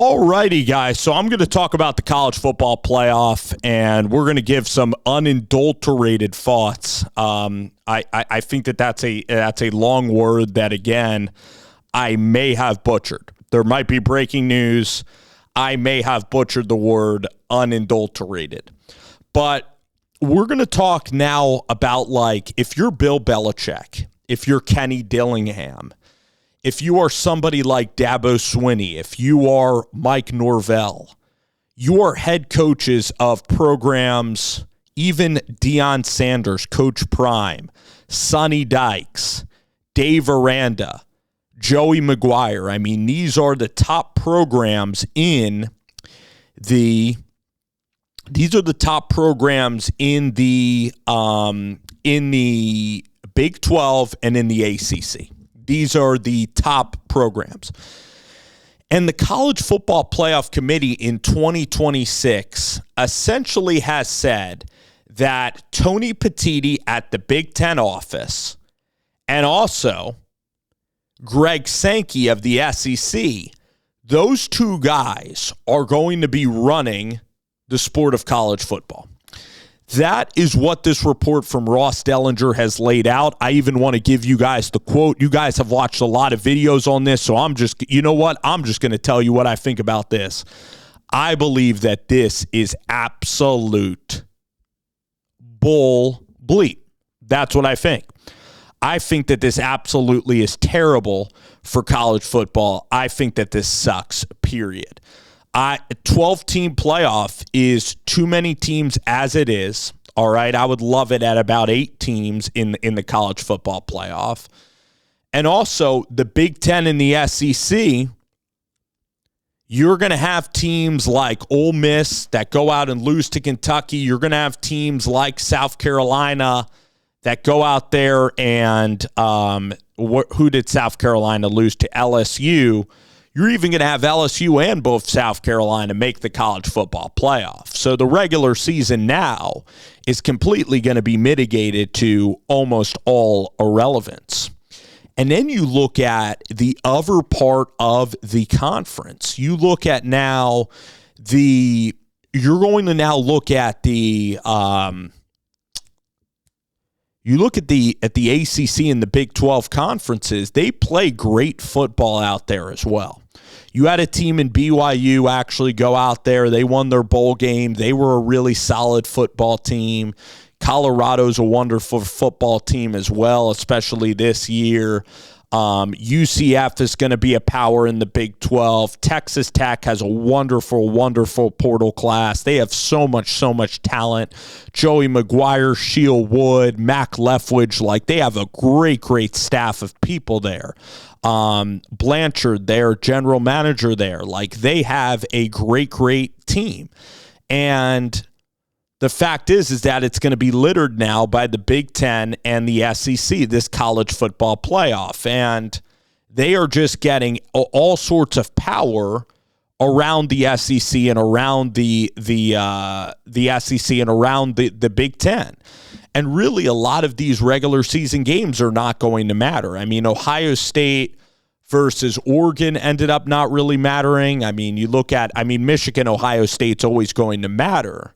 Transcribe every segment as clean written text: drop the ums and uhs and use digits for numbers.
Alrighty, guys. So I'm going to talk about the college football playoff, and we're going to give some unadulterated thoughts. I think that's a long word that, again, I may have butchered. There might be breaking news. I may have butchered the word unadulterated. But we're going to talk now about, like, if you're Bill Belichick, if you're Kenny Dillingham, if you are somebody like Dabo Swinney, if you are Mike Norvell, you are head coaches of programs, even Deion Sanders, Coach Prime, Sonny Dykes, Dave Aranda, Joey McGuire. I mean, these are the top programs in the Big 12 and in the ACC. These are the top programs. And the College Football Playoff Committee in 2026 essentially has said that Tony Petitti at the Big Ten office and also Greg Sankey of the SEC, those two guys are going to be running the sport of college football. That is what this report from Ross Dellinger has laid out. I even want to give you guys the quote. You guys have watched a lot of videos on this, so I'm just going to tell you what I think about this. I believe that this is absolute bull bleep. That's what I think. I think that this absolutely is terrible for college football. I think that this sucks, period. 12-team playoff is too many teams as it is. All right, I would love it at about 8 teams in the college football playoff. And also, the Big Ten and the SEC, you're going to have teams like Ole Miss that go out and lose to Kentucky. You're going to have teams like South Carolina that go out there and who did South Carolina lose to? LSU. You're even going to have LSU and both South Carolina make the college football playoff. So the regular season now is completely going to be mitigated to almost all irrelevance. And then you look at the other part of the conference. You look at now you're going to now look at the you look at the ACC and the Big 12 conferences. They play great football out there as well. You had a team in BYU actually go out there. They won their bowl game. They were a really solid football team. Colorado's a wonderful football team as well, especially this year. UCF is going to be a power in the Big 12. Texas Tech has a wonderful, wonderful portal class. They have so much talent. Joey McGuire, Sheil Wood, Mac Leftwich, like they have a great staff of people there. Blanchard, their general manager there, like they have a great team. And the fact is that it's going to be littered now by the Big Ten and the SEC, this college football playoff. And they are just getting all sorts of power around the SEC and around the SEC and around the Big Ten. And really, a lot of these regular season games are not going to matter. I mean, Ohio State versus Oregon ended up not really mattering. I mean, Michigan, Ohio State's always going to matter.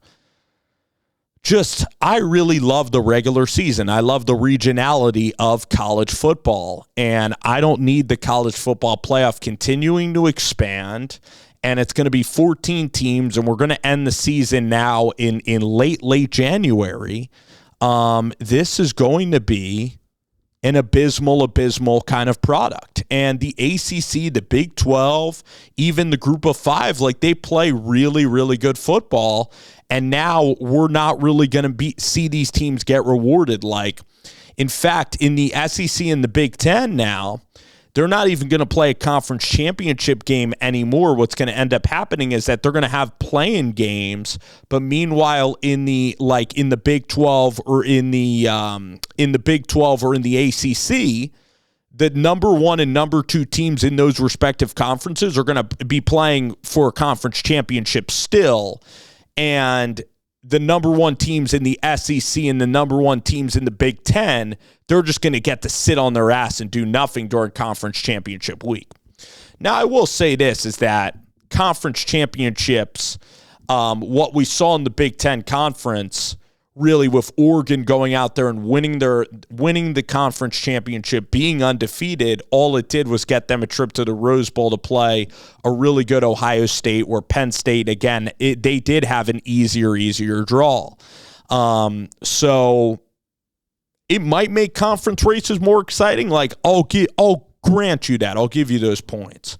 I really love the regular season. I love the regionality of college football. And I don't need the college football playoff continuing to expand. And it's going to be 14 teams, and we're going to end the season now in late January. This is going to be an abysmal kind of product. And the ACC, the Big 12, even the Group of 5, like they play really good football. And now we're not really going to see these teams get rewarded. Like, in fact, in the SEC and the Big Ten now, they're not even going to play a conference championship game anymore. What's going to end up happening is that they're going to have playing games, but meanwhile in the Big 12 or in the Big 12 or in the ACC, the number 1 and number 2 teams in those respective conferences are going to be playing for a conference championship still. And the number 1 teams in the SEC and the number 1 teams in the Big Ten, they're just going to get to sit on their ass and do nothing during conference championship week. Now, I will say this, is that conference championships, what we saw in the Big Ten Conference, really with Oregon going out there and winning the conference championship, being undefeated, all it did was get them a trip to the Rose Bowl to play a really good Ohio State, where Penn State, again, they did have an easier draw. So it might make conference races more exciting. Like, I'll grant you that. I'll give you those points.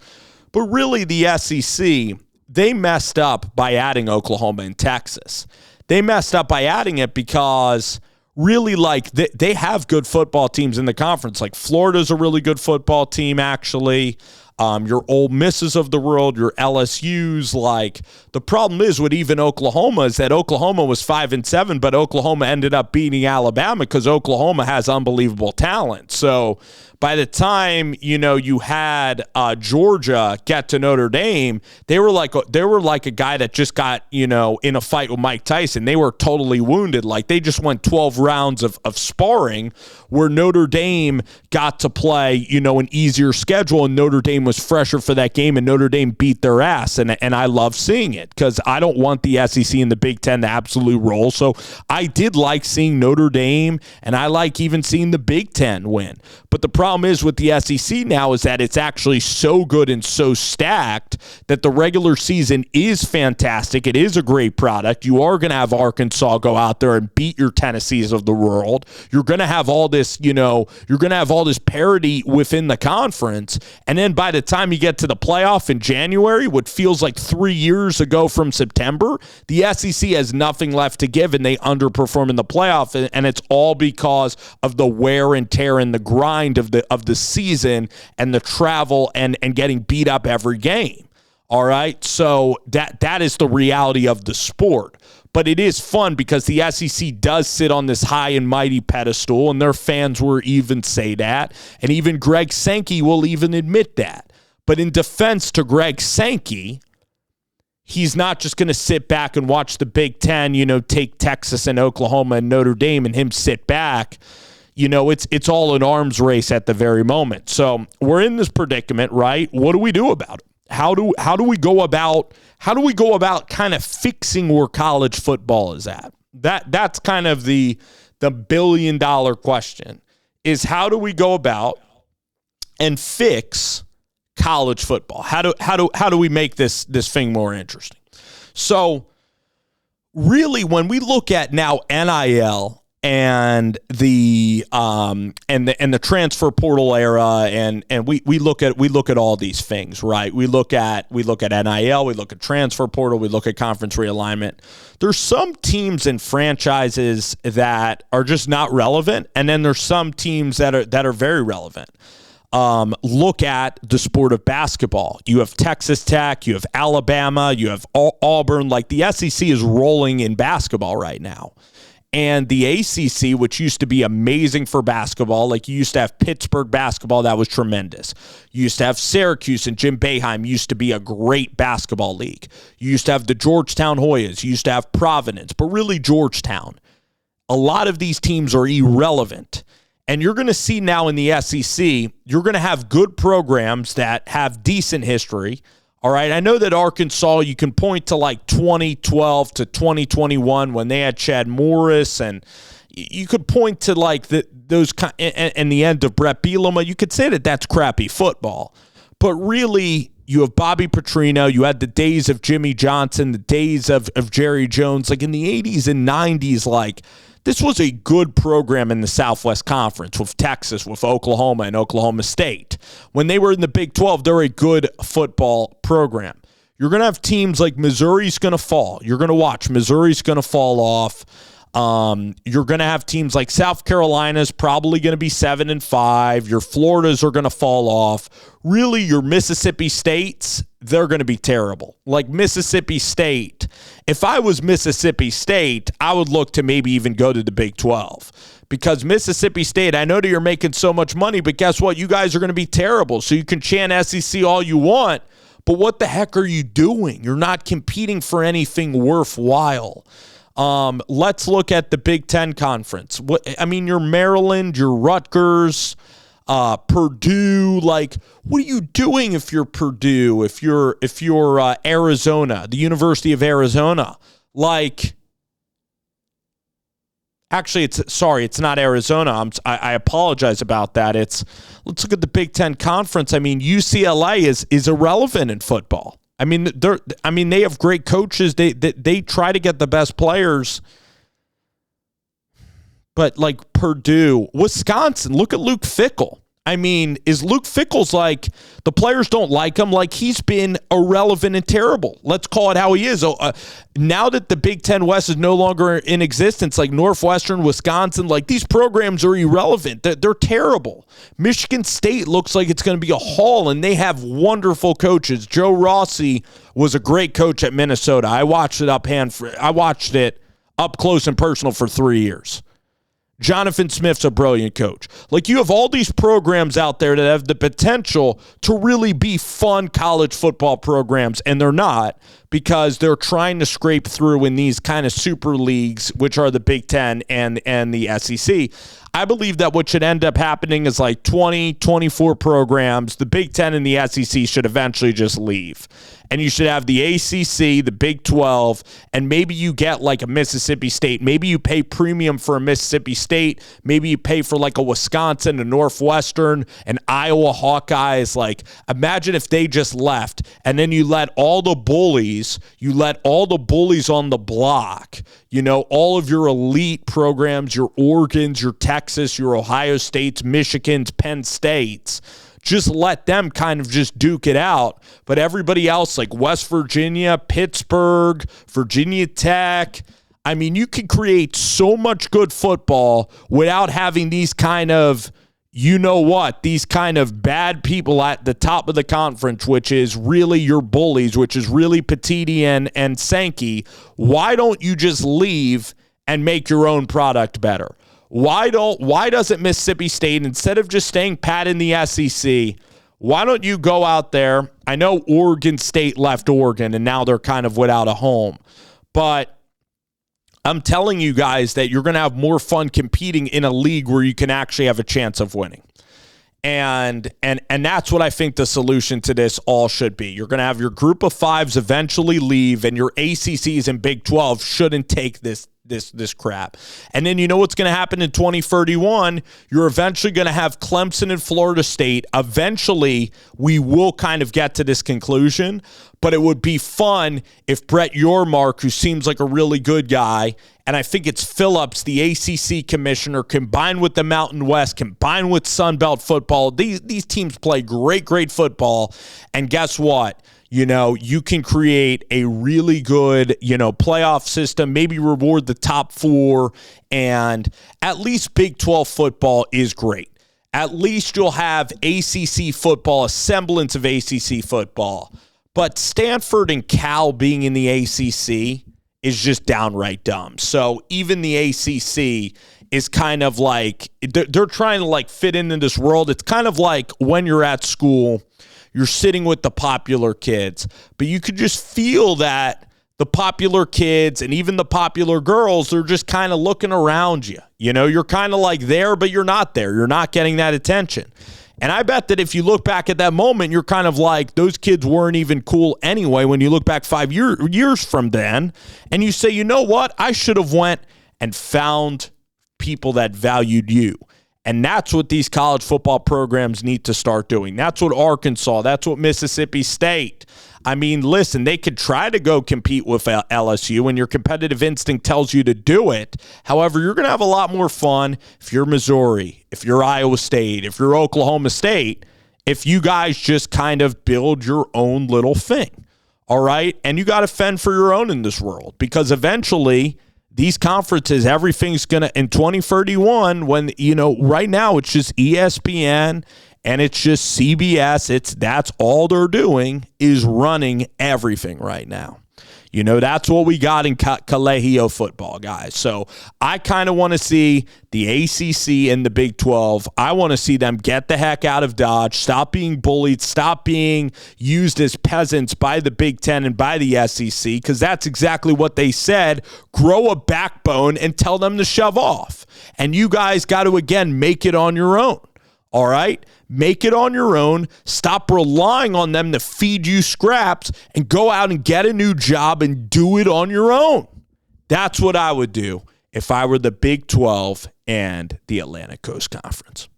But really, the SEC, they messed up by adding Oklahoma and Texas. They messed up by adding it because really, like, they have good football teams in the conference. Like, Florida's a really good football team, actually. Your Ole Misses of the world, your LSU's. Like, the problem is with even Oklahoma is that Oklahoma was 5-7, but Oklahoma ended up beating Alabama because Oklahoma has unbelievable talent. So by the time, you had Georgia get to Notre Dame, they were like a guy that just got, in a fight with Mike Tyson. They were totally wounded. Like, they just went 12 rounds of sparring, where Notre Dame got to play, an easier schedule, and Notre Dame was fresher for that game, and Notre Dame beat their ass. And I love seeing it because I don't want the SEC and the Big Ten to absolute roll. So I did like seeing Notre Dame, and I like even seeing the Big Ten win. But the problem is with the SEC now is that it's actually so good and so stacked that the regular season is fantastic. It is a great product. You are going to have Arkansas go out there and beat your Tennessees of the world. You're going to have all this, you're going to have all this parity within the conference. And then by the time you get to the playoff in January, what feels like 3 years ago from September, the SEC has nothing left to give, and they underperform in the playoff. And it's all because of the wear and tear and the grind of the season and the travel and getting beat up every game. All right. So that is the reality of the sport. But it is fun because the SEC does sit on this high and mighty pedestal, and their fans will even say that. And even Greg Sankey will even admit that. But in defense to Greg Sankey, he's not just going to sit back and watch the Big Ten, take Texas and Oklahoma and Notre Dame and him sit back. It's all an arms race at the very moment. So we're in this predicament, right? What do we do about it? How do we go about kind of fixing where college football is at? That's kind of the $1 billion question, is how do we go about and fix college football? How do we make this thing more interesting? So really, when we look at now NIL and the transfer portal era, and we look at all these things, right? We look at NIL, we look at transfer portal, we look at conference realignment. There's some teams and franchises that are just not relevant, and then there's some teams that are very relevant. Look at the sport of basketball. You have Texas Tech, you have Alabama, you have Auburn. Like, the SEC is rolling in basketball right now. And the ACC, which used to be amazing for basketball, like you used to have Pittsburgh basketball, that was tremendous. You used to have Syracuse and Jim Boeheim used to be a great basketball league. You used to have the Georgetown Hoyas. You used to have Providence, but really Georgetown. A lot of these teams are irrelevant. And you're going to see now in the SEC, you're going to have good programs that have decent history. All right, I know that Arkansas, you can point to like 2012 to 2021 when they had Chad Morris, and you could point to like those and the end of Brett Bielema. You could say that that's crappy football, but really, you have Bobby Petrino. You had the days of Jimmy Johnson, the days of Jerry Jones. Like in the 80s and 90s, like this was a good program in the Southwest Conference with Texas, with Oklahoma and Oklahoma State. When they were in the Big 12, they're a good football program. You're going to have teams like Missouri's going to fall. You're going to watch Missouri's going to fall off. You're going to have teams like South Carolina's probably going to be 7-5. Your Floridas are going to fall off. Really, your Mississippi States, they're going to be terrible. Like Mississippi State, if I was Mississippi State, I would look to maybe even go to the Big 12. Because Mississippi State, I know that you're making so much money, but guess what? You guys are going to be terrible. So you can chant SEC all you want, but what the heck are you doing? You're not competing for anything worthwhile. Let's look at the Big Ten Conference. Your Maryland, your Rutgers, Purdue. Like, what are you doing if you're Purdue? If you're Arizona, the University of Arizona, like. Actually, it's not Arizona. I apologize about that. Let's look at the Big Ten Conference. I mean, UCLA is irrelevant in football. I mean, they have great coaches. They try to get the best players. But like Purdue, Wisconsin, look at Luke Fickell. I mean, is Luke Fickell's like, the players don't like him, like he's been irrelevant and terrible. Let's call it how he is. Now that the Big Ten West is no longer in existence, like Northwestern, Wisconsin, like these programs are irrelevant. They're terrible. Michigan State looks like it's going to be a haul, and they have wonderful coaches. Joe Rossi was a great coach at Minnesota. I watched it up close and personal for 3 years. Jonathan Smith's a brilliant coach. Like, you have all these programs out there that have the potential to really be fun college football programs, and they're not, because they're trying to scrape through in these kind of super leagues, which are the Big Ten and the SEC. I believe that what should end up happening is like 20, 24 programs. The Big Ten and the SEC should eventually just leave. And you should have the ACC, the Big 12, and maybe you get like a Mississippi State. Maybe you pay premium for a Mississippi State. Maybe you pay for like a Wisconsin, a Northwestern, an Iowa Hawkeyes. Like, imagine if they just left, and then you let all the bullies on the block, you know, all of your elite programs, your Oregons, your Texas, your Ohio States, Michigans, Penn States, just let them kind of just duke it out. But everybody else, like West Virginia, Pittsburgh, Virginia Tech, I mean, you can create so much good football without having these kind of, these kind of bad people at the top of the conference, which is really your bullies, which is really Petiti and Sankey. Why don't you just leave and make your own product better? Why doesn't Mississippi State, instead of just staying pat in the SEC, why don't you go out there? I know Oregon State left Oregon, and now they're kind of without a home. But I'm telling you guys that you're going to have more fun competing in a league where you can actually have a chance of winning. And that's what I think the solution to this all should be. You're going to have your group of fives eventually leave, and your ACCs and Big 12 shouldn't take this crap. And then you know what's going to happen in 2031? You're eventually going to have Clemson and Florida State. Eventually, we will kind of get to this conclusion, but it would be fun if Brett Yormark, who seems like a really good guy, and I think it's Phillips, the ACC commissioner, combined with the Mountain West, combined with Sun Belt football. These teams play great football, and guess what? You know, you can create a really good, playoff system, maybe reward the top four, and at least Big 12 football is great. At least you'll have ACC football, a semblance of ACC football. But Stanford and Cal being in the ACC is just downright dumb. So even the ACC is kind of like, they're trying to like fit into this world. It's kind of like when you're at school, you're sitting with the popular kids, but you could just feel that the popular kids and even the popular girls, they're just kind of looking around you. You know, you're kind of like there, but you're not there. You're not getting that attention. And I bet that if you look back at that moment, you're kind of like, those kids weren't even cool anyway when you look back 5 years from then, and you say, you know what? I should have went and found people that valued you. And that's what these college football programs need to start doing. That's what Arkansas, that's what Mississippi State. I mean, listen, they could try to go compete with LSU, and your competitive instinct tells you to do it. However, you're going to have a lot more fun if you're Missouri, if you're Iowa State, if you're Oklahoma State, if you guys just kind of build your own little thing, all right? And you got to fend for your own in this world, because eventually these conferences, everything's going to, in 2031, when, right now it's just ESPN and it's just CBS, that's all they're doing is running everything right now. That's what we got in Colegio football, guys. So I kind of want to see the ACC and the Big 12. I want to see them get the heck out of Dodge, stop being bullied, stop being used as peasants by the Big 10 and by the SEC, because that's exactly what they said. Grow a backbone and tell them to shove off. And you guys got to, again, make it on your own. All right? Make it on your own. Stop relying on them to feed you scraps and go out and get a new job and do it on your own. That's what I would do if I were the Big 12 and the Atlantic Coast Conference.